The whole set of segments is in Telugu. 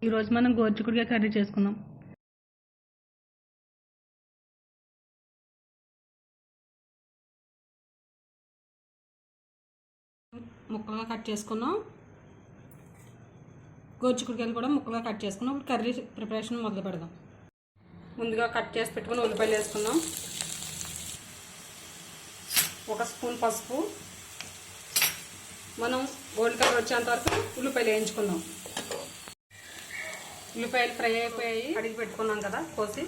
ఈరోజు మనం గోరుచిక్కుడుకాయ కర్రీ చేసుకుందాం. ముక్కలుగా కట్ చేసుకున్నాం. గోరుచిక్కుడుకాయలు కూడా ముక్కలుగా కట్ చేసుకున్నాం. ఇప్పుడు కర్రీ ప్రిపరేషన్ మొదలు పెడదాం. ముందుగా కట్ చేసి పెట్టుకుని ఉల్లిపాయలు వేసుకుందాం. 1 స్పూన్ పసుపు. మనం గోల్డ్ కలర్ వచ్చేంత వరకు ఉల్లిపాయలు వేయించుకుందాం. ఉల్లిపాయలు ఫ్రై అయిపోయాయి, కడిగి పెట్టుకున్నాం కదా, కోసి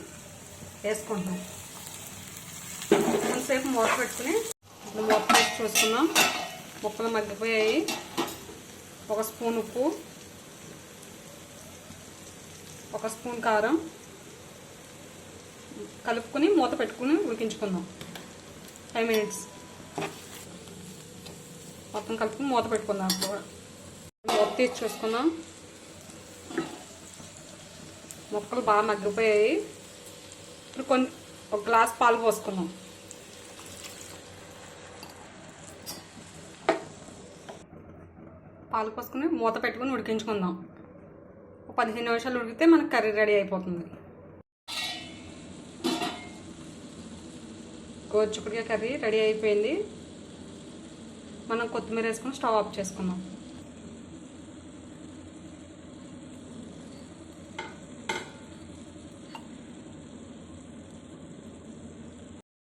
వేసుకుంటాం. కొంతసేపు మూత పెట్టుకుని మూత వేసి చూసుకున్నాం. ముక్కలు మగ్గిపోయాయి. 1 స్పూన్ ఉప్పు, 1 స్పూన్ కారం కలుపుకొని మూత పెట్టుకుని ఉడికించుకుందాం. 5 మినిట్స్ మొత్తం కలుపుకుని మూత పెట్టుకుందాం. మూత తీసి చూసుకుందాం. ముక్కలు బాగా మగ్గిపోయాయి. ఇప్పుడు 1 గ్లాస్ పాలు పోసుకుందాం. పాలు పోసుకుని మూత పెట్టుకుని ఉడికించుకుందాం. 15 నిమిషాలు ఉడికితే మనకు కర్రీ రెడీ అయిపోతుంది. గోరుచిక్కుడుకాయ కర్రీ రెడీ అయిపోయింది. మనం కొత్తిమీర వేసుకుని స్టవ్ ఆఫ్ చేసుకుందాం.